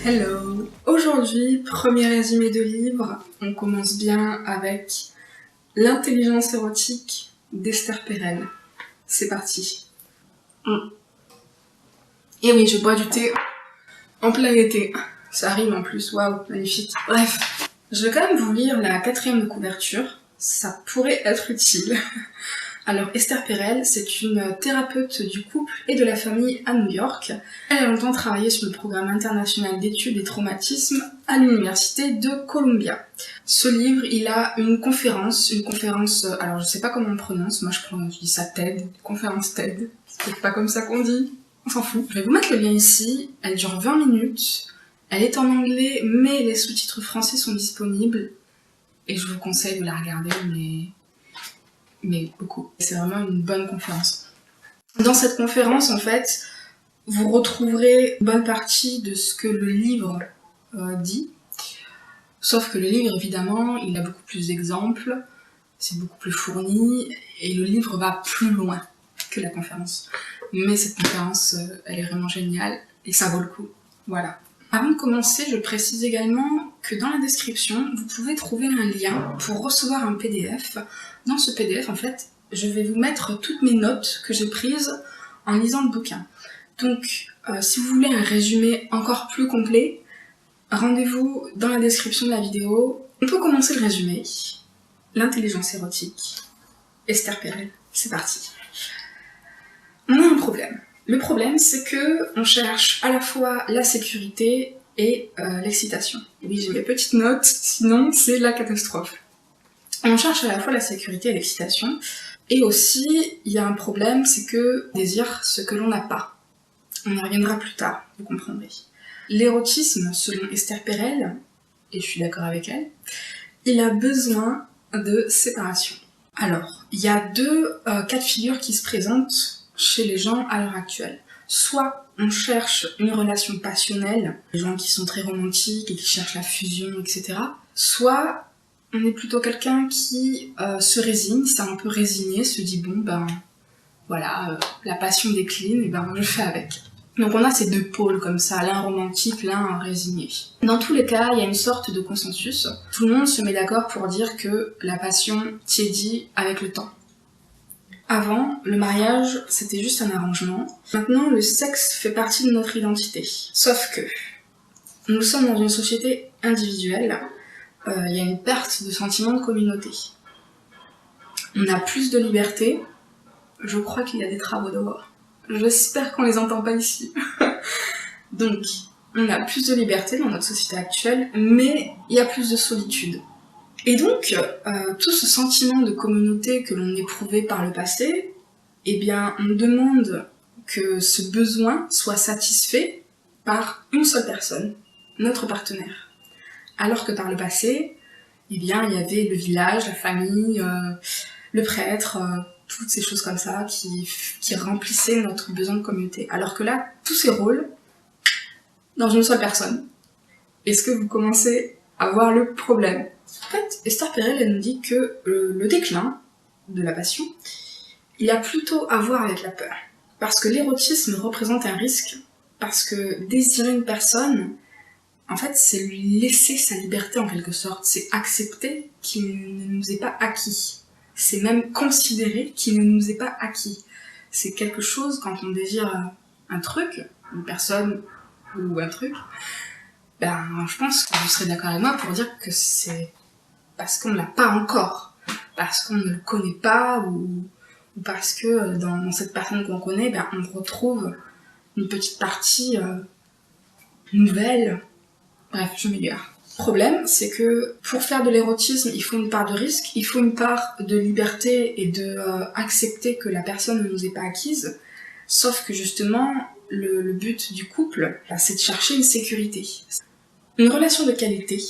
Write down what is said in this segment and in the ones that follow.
Hello! Aujourd'hui, premier résumé de livre, on commence bien avec L'intelligence érotique d'Esther Perel. C'est parti. Et oui, je bois du thé en plein été. Ça rime en plus, waouh, magnifique. Bref, je vais quand même vous lire la 4e de couverture, ça pourrait être utile. Alors Esther Perel, c'est une thérapeute du couple et de la famille à New York. Elle a longtemps travaillé sur le programme international d'études des traumatismes à l'université de Columbia. Ce livre, il a une conférence, alors je sais pas comment on prononce, moi je dis ça TED, conférence TED, c'est peut-être pas comme ça qu'on dit, on s'en fout. Je vais vous mettre le lien ici, elle dure 20 minutes, elle est en anglais mais les sous-titres français sont disponibles et je vous conseille de la regarder mais beaucoup. C'est vraiment une bonne conférence. Dans cette conférence, en fait, vous retrouverez une bonne partie de ce que le livre dit. Sauf que le livre, évidemment, il a beaucoup plus d'exemples, c'est beaucoup plus fourni, et le livre va plus loin que la conférence. Mais cette conférence, elle est vraiment géniale, et ça vaut le coup. Voilà. Avant de commencer, je précise également que dans la description, vous pouvez trouver un lien pour recevoir un PDF. Dans ce PDF, en fait, je vais vous mettre toutes mes notes que j'ai prises en lisant le bouquin. Donc, si vous voulez un résumé encore plus complet, rendez-vous dans la description de la vidéo. On peut commencer le résumé. L'intelligence érotique. Esther Perel. C'est parti. On a un problème. Le problème, c'est que on cherche à la fois la sécurité et l'excitation. Oui, j'ai mes petites notes, sinon c'est la catastrophe. On cherche à la fois la sécurité et l'excitation, et aussi, il y a un problème, c'est que on désire ce que l'on n'a pas. On y reviendra plus tard, vous comprendrez. L'érotisme, selon Esther Perel, et je suis d'accord avec elle, il a besoin de séparation. Alors, il y a deux cas de figure qui se présentent chez les gens à l'heure actuelle. Soit on cherche une relation passionnelle, les gens qui sont très romantiques et qui cherchent la fusion, etc. Soit on est plutôt quelqu'un qui se résigne, c'est un peu résigné, se dit bon ben voilà, la passion décline, et ben je fais avec. Donc on a ces deux pôles comme ça, l'un romantique, l'un résigné. Dans tous les cas, il y a une sorte de consensus. Tout le monde se met d'accord pour dire que la passion tiédit avec le temps. Avant, le mariage, c'était juste un arrangement. Maintenant, le sexe fait partie de notre identité. Sauf que nous sommes dans une société individuelle, il y a une perte de sentiment de communauté. On a plus de liberté. Je crois qu'il y a des travaux dehors. J'espère qu'on les entend pas ici. Donc, on a plus de liberté dans notre société actuelle, mais il y a plus de solitude. Et donc, tout ce sentiment de communauté que l'on éprouvait par le passé, eh bien, on demande que ce besoin soit satisfait par une seule personne, notre partenaire. Alors que par le passé, eh bien, il y avait le village, la famille, le prêtre, toutes ces choses comme ça qui remplissaient notre besoin de communauté. Alors que là, tous ces rôles, dans une seule personne. Est-ce que vous commencez à voir le problème ? En fait, Esther Perel, elle nous dit que le déclin de la passion, il a plutôt à voir avec la peur. Parce que l'érotisme représente un risque, parce que désirer une personne, en fait, c'est lui laisser sa liberté en quelque sorte, c'est accepter qu'il ne nous est pas acquis. C'est même considérer qu'il ne nous est pas acquis. C'est quelque chose, quand on désire un truc, une personne ou un truc, ben, je pense que vous serez d'accord avec moi pour dire que c'est parce qu'on ne l'a pas encore, parce qu'on ne le connaît pas, ou parce que dans cette personne qu'on connaît, ben, on retrouve une petite partie nouvelle. Bref, je m'égare. Le problème, c'est que pour faire de l'érotisme, il faut une part de risque, il faut une part de liberté et de accepter que la personne ne nous est pas acquise, sauf que justement, le but du couple, c'est de chercher une sécurité. Une relation de qualité,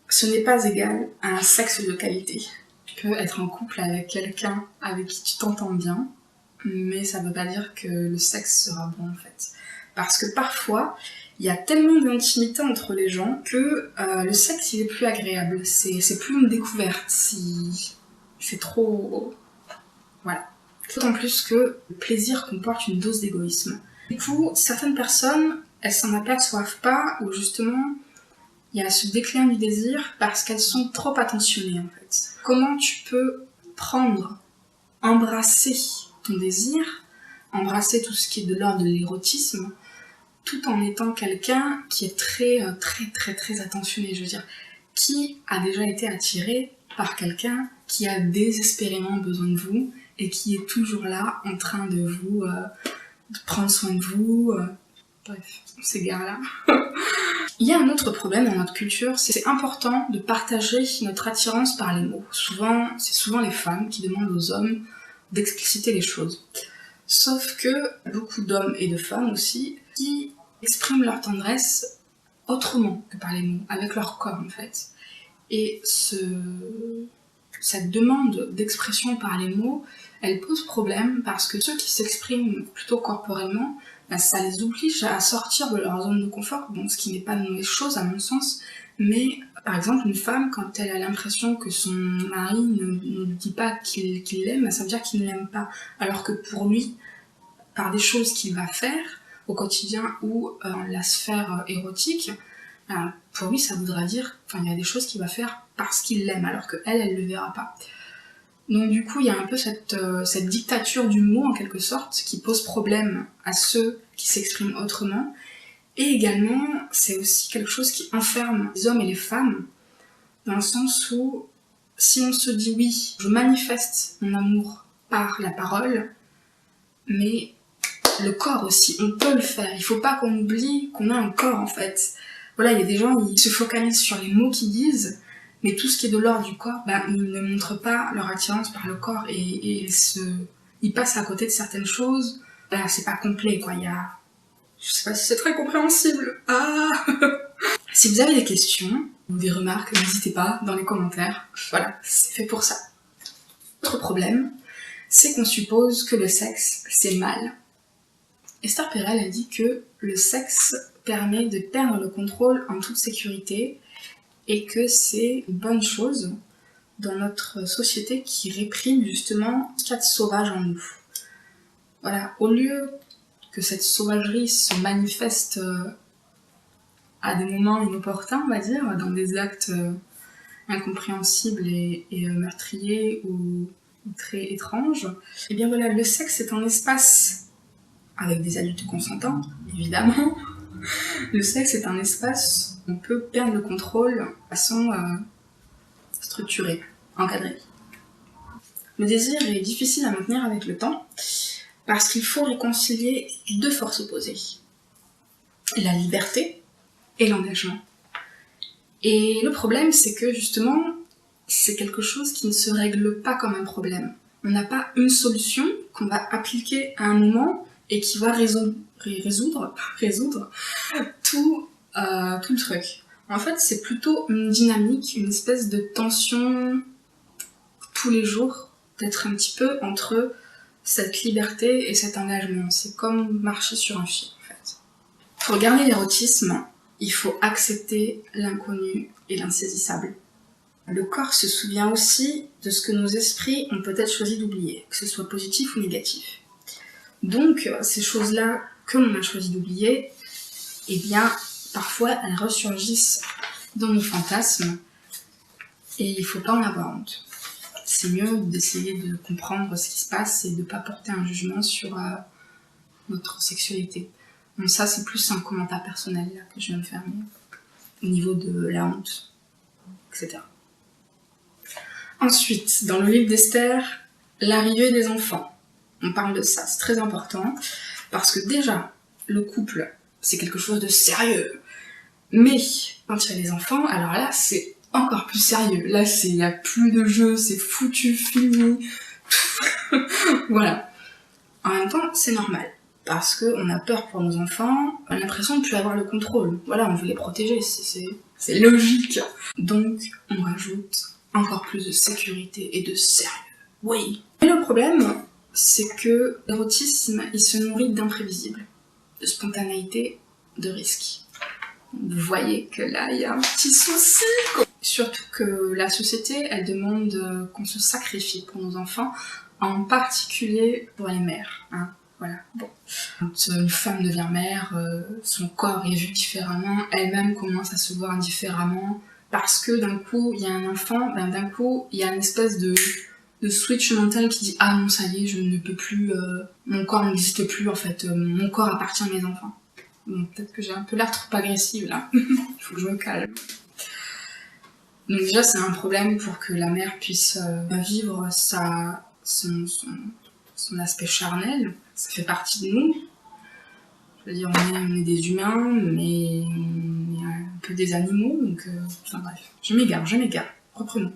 ce n'est pas égal à un sexe de qualité. Tu peux être en couple avec quelqu'un avec qui tu t'entends bien, mais ça veut pas dire que le sexe sera bon en fait. Parce que parfois, il y a tellement d'intimité entre les gens que le sexe il est plus agréable, c'est plus une découverte, c'est trop... Voilà. D'autant plus que le plaisir comporte une dose d'égoïsme. Du coup, certaines personnes, elles s'en aperçoivent pas, ou justement il y a ce déclin du désir parce qu'elles sont trop attentionnées en fait. Comment tu peux prendre, embrasser ton désir, embrasser tout ce qui est de l'ordre de l'érotisme, tout en étant quelqu'un qui est très attentionné, je veux dire, qui a déjà été attiré par quelqu'un qui a désespérément besoin de vous et qui est toujours là en train de vous de prendre soin de vous. Bref, on s'égare là. Il y a un autre problème dans notre culture, c'est important de partager notre attirance par les mots. C'est souvent les femmes qui demandent aux hommes d'expliciter les choses. Sauf que beaucoup d'hommes et de femmes aussi qui expriment leur tendresse autrement que par les mots, avec leur corps en fait. Et cette demande d'expression par les mots, elle pose problème parce que ceux qui s'expriment plutôt corporellement, ça les oblige à sortir de leur zone de confort, donc ce qui n'est pas une mauvaise chose à mon sens, mais par exemple une femme, quand elle a l'impression que son mari ne lui dit pas qu'il l'aime, ça veut dire qu'il ne l'aime pas, alors que pour lui, par des choses qu'il va faire au quotidien ou la sphère érotique, pour lui ça voudra dire, il y a des choses qu'il va faire parce qu'il l'aime, alors qu'elle ne le verra pas. Donc du coup, il y a un peu cette dictature du mot, en quelque sorte, qui pose problème à ceux qui s'expriment autrement. Et également, c'est aussi quelque chose qui enferme les hommes et les femmes, dans le sens où, si on se dit oui, je manifeste mon amour par la parole, mais le corps aussi, on peut le faire. Il faut pas qu'on oublie qu'on a un corps, en fait. Voilà, il y a des gens, ils se focalisent sur les mots qu'ils disent, mais tout ce qui est de l'ordre du corps, ils ne montrent pas leur attirance par le corps et ils passent à côté de certaines choses. C'est pas complet, quoi. Je sais pas si c'est très compréhensible. Si vous avez des questions ou des remarques, n'hésitez pas dans les commentaires. Voilà, c'est fait pour ça. Autre problème, c'est qu'on suppose que le sexe, c'est mal. Esther Perel a dit que le sexe permet de perdre le contrôle en toute sécurité et que c'est une bonne chose dans notre société qui réprime justement ce qu'il y a de sauvage en nous. Voilà, au lieu que cette sauvagerie se manifeste à des moments inopportuns, on va dire, dans des actes incompréhensibles et meurtriers ou très étranges, et bien voilà, le sexe est un espace avec des adultes consentants, évidemment. Le sexe est un espace où on peut perdre le contrôle de façon structurée, encadrée. Le désir est difficile à maintenir avec le temps parce qu'il faut réconcilier deux forces opposées. La liberté et l'engagement. Et le problème, c'est que justement, c'est quelque chose qui ne se règle pas comme un problème. On n'a pas une solution qu'on va appliquer à un moment et qui va résoudre tout le truc. En fait, c'est plutôt une dynamique, une espèce de tension tous les jours, d'être un petit peu entre cette liberté et cet engagement. C'est comme marcher sur un fil, en fait. Pour garder l'érotisme, il faut accepter l'inconnu et l'insaisissable. Le corps se souvient aussi de ce que nos esprits ont peut-être choisi d'oublier, que ce soit positif ou négatif. Donc, ces choses-là que l'on a choisi d'oublier, eh bien, parfois, elles ressurgissent dans nos fantasmes et il ne faut pas en avoir honte. C'est mieux d'essayer de comprendre ce qui se passe et de ne pas porter un jugement sur notre sexualité. Bon, ça, c'est plus un commentaire personnel là, que je viens de faire, mais au niveau de la honte, etc. Ensuite, dans le livre d'Esther, l'arrivée des enfants. On parle de ça, c'est très important, parce que déjà, le couple, c'est quelque chose de sérieux. Mais quand il y a des enfants, alors là, c'est encore plus sérieux. Là, il n'y a plus de jeu, c'est foutu, fini. Voilà. En même temps, c'est normal. Parce qu'on a peur pour nos enfants, on a l'impression de ne plus avoir le contrôle. Voilà, on veut les protéger, c'est logique. Donc, on rajoute encore plus de sécurité et de sérieux. Oui. Mais le problème, c'est que l'érotisme, il se nourrit d'imprévisible, de spontanéité, de risque. Vous voyez que là, il y a un petit souci, quoi. Surtout que la société, elle demande qu'on se sacrifie pour nos enfants, en particulier pour les mères. Voilà, bon. Quand une femme devient mère, son corps est vu différemment, elle-même commence à se voir différemment, parce que d'un coup, il y a un enfant, ben, d'un coup, il y a une espèce de switch mental qui dit « Ah non, ça y est, je ne peux plus, mon corps n'existe plus, en fait, mon corps appartient à mes enfants. » Bon, peut-être que j'ai un peu l'air trop agressive, là. Il faut que je me calme. Donc déjà, c'est un problème pour que la mère puisse vivre son aspect charnel. Ça fait partie de nous. Je veux dire, on est des humains, mais on est un peu des animaux, donc... enfin bref, je m'égare, reprenons.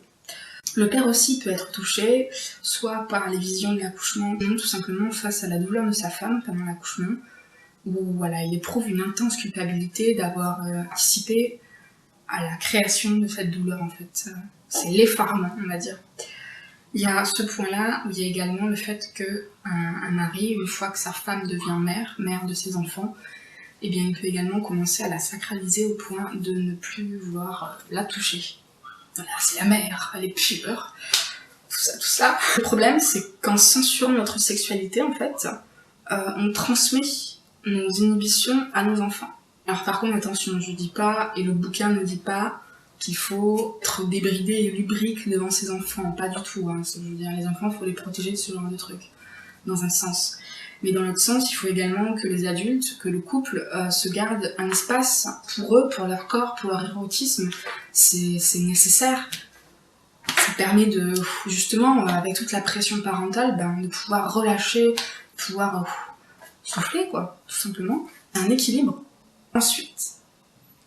Le père aussi peut être touché, soit par les visions de l'accouchement, ou tout simplement face à la douleur de sa femme pendant l'accouchement, où voilà, il éprouve une intense culpabilité d'avoir participé à la création de cette douleur en fait. C'est l'effarement, on va dire. Il y a ce point-là où il y a également le fait qu'un mari, une fois que sa femme devient mère de ses enfants, eh bien il peut également commencer à la sacraliser au point de ne plus vouloir la toucher. Voilà, c'est la mère, elle est pure, tout ça. Le problème, c'est qu'en censurant notre sexualité, en fait, on transmet nos inhibitions à nos enfants. Alors par contre, attention, je dis pas, et le bouquin ne dit pas, qu'il faut être débridé et lubrique devant ses enfants, pas du tout. Hein. Je veux dire, les enfants, il faut les protéger de ce genre de trucs, dans un sens. Mais dans l'autre sens, il faut également que les adultes, que le couple se garde un espace pour eux, pour leur corps, pour leur érotisme. C'est nécessaire. Ça permet de, justement, avec toute la pression parentale, de pouvoir relâcher, de pouvoir souffler, quoi, tout simplement. Un équilibre. Ensuite,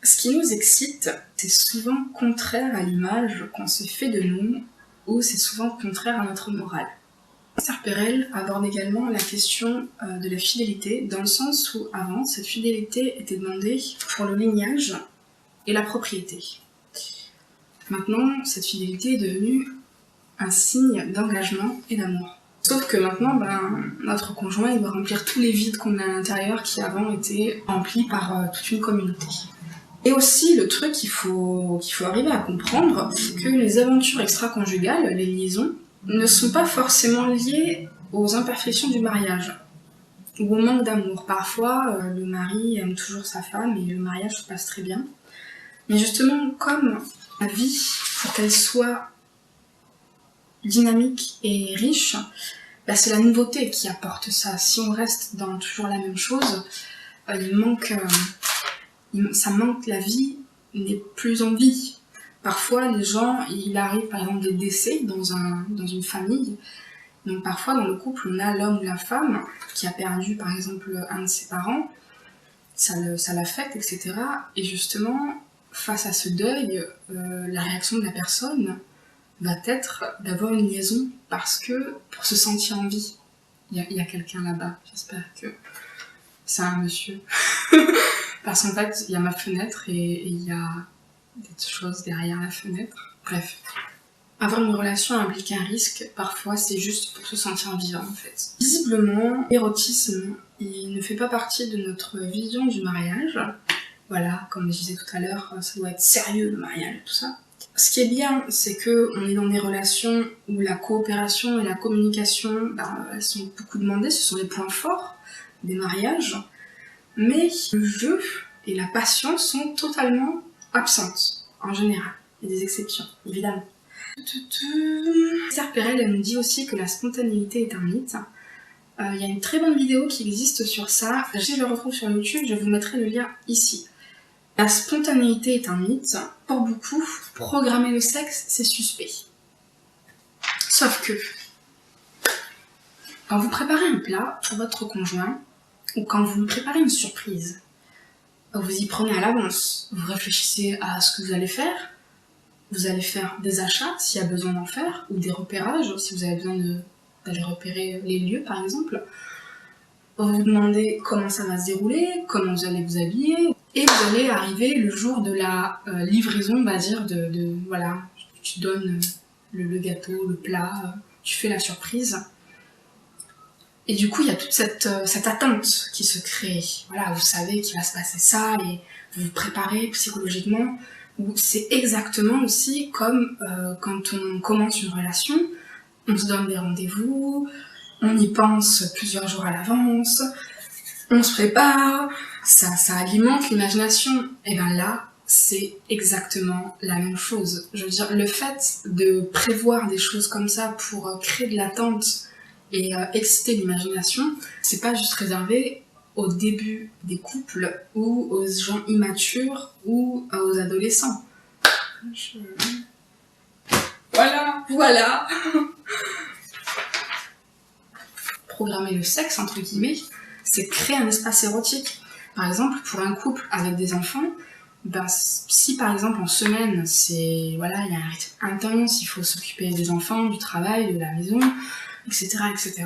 ce qui nous excite, c'est souvent contraire à l'image qu'on se fait de nous, ou c'est souvent contraire à notre morale. Esther Perel aborde également la question de la fidélité, dans le sens où avant, cette fidélité était demandée pour le lignage et la propriété. Maintenant, cette fidélité est devenue un signe d'engagement et d'amour. Sauf que maintenant, notre conjoint il doit remplir tous les vides qu'on a à l'intérieur qui avant étaient remplis par toute une communauté. Et aussi, le truc qu'il faut arriver à comprendre, c'est que les aventures extra-conjugales, les liaisons, ne sont pas forcément liées aux imperfections du mariage ou au manque d'amour. Parfois, le mari aime toujours sa femme et le mariage se passe très bien. Mais justement, comme la vie, pour qu'elle soit dynamique et riche, c'est la nouveauté qui apporte ça. Si on reste dans toujours la même chose, ça manque, la vie n'est plus en vie. Parfois, les gens, il arrive par exemple des décès dans une famille. Donc parfois, dans le couple, on a l'homme ou la femme qui a perdu par exemple un de ses parents. Ça l'affecte, etc. Et justement, face à ce deuil, la réaction de la personne va être d'avoir une liaison parce que, pour se sentir en vie. Il y a quelqu'un là-bas, j'espère que c'est un monsieur. Parce qu'en fait, il y a ma fenêtre et il y a des choses derrière la fenêtre. Bref. Avoir une relation implique un risque, parfois c'est juste pour se sentir vivant en fait. Visiblement, l'érotisme, il ne fait pas partie de notre vision du mariage. Voilà, comme je disais tout à l'heure, ça doit être sérieux le mariage, tout ça. Ce qui est bien, c'est qu'on est dans des relations où la coopération et la communication, elles sont beaucoup demandées, ce sont les points forts des mariages. Mais le jeu et la passion sont totalement absentes, en général. Il y a des exceptions, évidemment. Esther Perel, elle nous dit aussi que la spontanéité est un mythe. Il y a une très bonne vidéo qui existe sur ça. Si je le retrouve sur YouTube, je vous mettrai le lien ici. La spontanéité est un mythe. Pour beaucoup, programmer le sexe, c'est suspect. Sauf que, quand vous préparez un plat pour votre conjoint, ou quand vous lui préparez une surprise, vous y prenez à l'avance, vous réfléchissez à ce que vous allez faire des achats s'il y a besoin d'en faire, ou des repérages si vous avez besoin d'aller repérer les lieux par exemple. Vous vous demandez comment ça va se dérouler, comment vous allez vous habiller, et vous allez arriver le jour de la livraison, on va dire, voilà, tu donnes le gâteau, le plat, tu fais la surprise. Et du coup, il y a toute cette attente qui se crée. Voilà, vous savez qu'il va se passer ça et vous vous préparez psychologiquement. C'est exactement aussi comme quand on commence une relation, on se donne des rendez-vous, On y pense plusieurs jours à l'avance, on se prépare, ça alimente l'imagination. Et bien là, c'est exactement la même chose. Je veux dire, le fait de prévoir des choses comme ça pour créer de l'attente et exciter l'imagination, c'est pas juste réservé au début des couples ou aux gens immatures ou aux adolescents. Voilà. Programmer le sexe, entre guillemets, c'est créer un espace érotique. Par exemple, pour un couple avec des enfants, ben, si par exemple en semaine, il y a un rythme intense, il faut s'occuper des enfants, du travail, de la maison, etc., etc.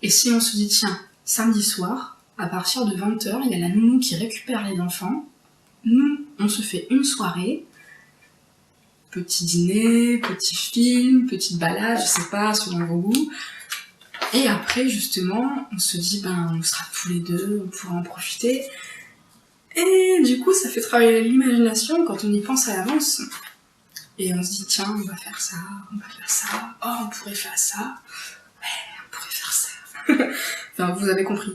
Et si on se dit, tiens, samedi soir, à partir de 20h, il y a la nounou qui récupère les enfants, nous, on se fait une soirée, petit dîner, petit film, petite balade, je sais pas, selon vos goûts. Et après, justement, on se dit, on sera tous les deux, on pourra en profiter. Et du coup, ça fait travailler l'imagination quand on y pense à l'avance. Et on se dit, tiens, on va faire ça, oh, on pourrait faire ça, ouais, on pourrait faire ça. Enfin, vous avez compris.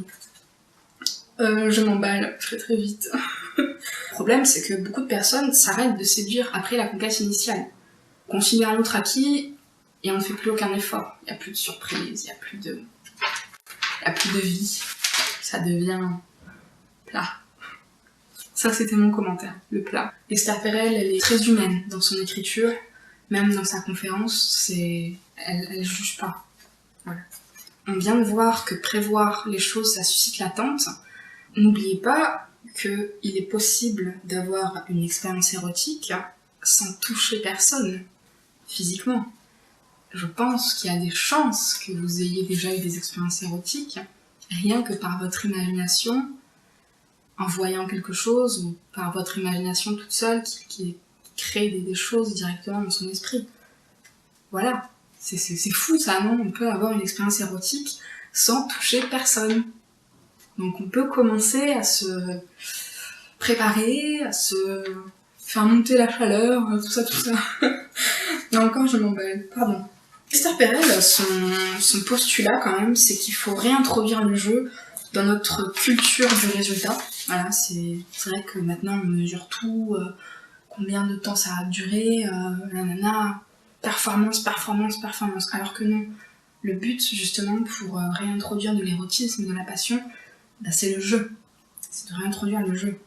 Je m'emballe très vite. Le problème, c'est que beaucoup de personnes s'arrêtent de séduire après la conquête initiale. On considère l'autre acquis et on ne fait plus aucun effort. Il n'y a plus de surprise, il n'y a plus de vie. Ça devient plat. Ça, c'était mon commentaire, le plat. Esther Perel, elle est très humaine dans son écriture, même dans sa conférence, elle juge pas. Voilà. On vient de voir que prévoir les choses, ça suscite l'attente. N'oubliez pas qu'il est possible d'avoir une expérience érotique sans toucher personne, physiquement. Je pense qu'il y a des chances que vous ayez déjà eu des expériences érotiques, rien que par votre imagination, en voyant quelque chose, ou par votre imagination toute seule qui crée des choses directement dans son esprit. Voilà, c'est fou ça, non? On peut avoir une expérience érotique sans toucher personne. Donc on peut commencer à se préparer, à se faire monter la chaleur, tout ça. Et encore, je m'emballe, pardon. Esther Perel, son postulat quand même, c'est qu'il faut réintroduire le jeu dans notre culture du résultat. Voilà, c'est vrai que maintenant on mesure tout, combien de temps ça a duré, performance. Alors que non, le but justement pour réintroduire de l'érotisme, de la passion, c'est le jeu. C'est de réintroduire le jeu.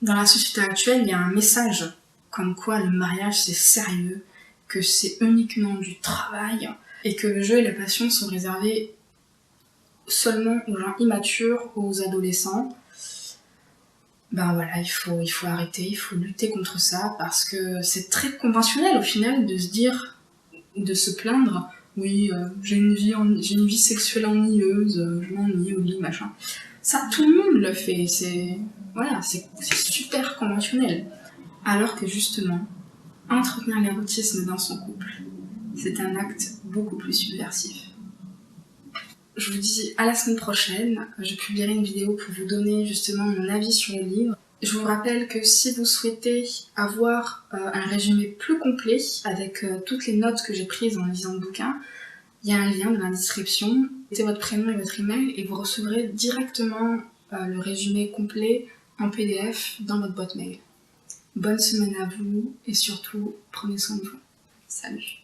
Dans la société actuelle, il y a un message comme quoi le mariage c'est sérieux, que c'est uniquement du travail et que le jeu et la passion sont réservés seulement aux gens immatures, aux adolescents. Voilà, il faut arrêter, il faut lutter contre ça parce que c'est très conventionnel au final de se dire, de se plaindre, oui, j'ai une vie sexuelle ennuyeuse, je m'ennuie au lit, machin. Ça, tout le monde le fait, c'est super conventionnel. Alors que justement, entretenir l'érotisme dans son couple, c'est un acte beaucoup plus subversif. Je vous dis à la semaine prochaine, je publierai une vidéo pour vous donner justement mon avis sur le livre. Je vous rappelle que si vous souhaitez avoir un résumé plus complet avec toutes les notes que j'ai prises en lisant le bouquin, il y a un lien dans la description. Mettez votre prénom et votre email et vous recevrez directement le résumé complet en PDF dans votre boîte mail. Bonne semaine à vous et surtout, prenez soin de vous. Salut!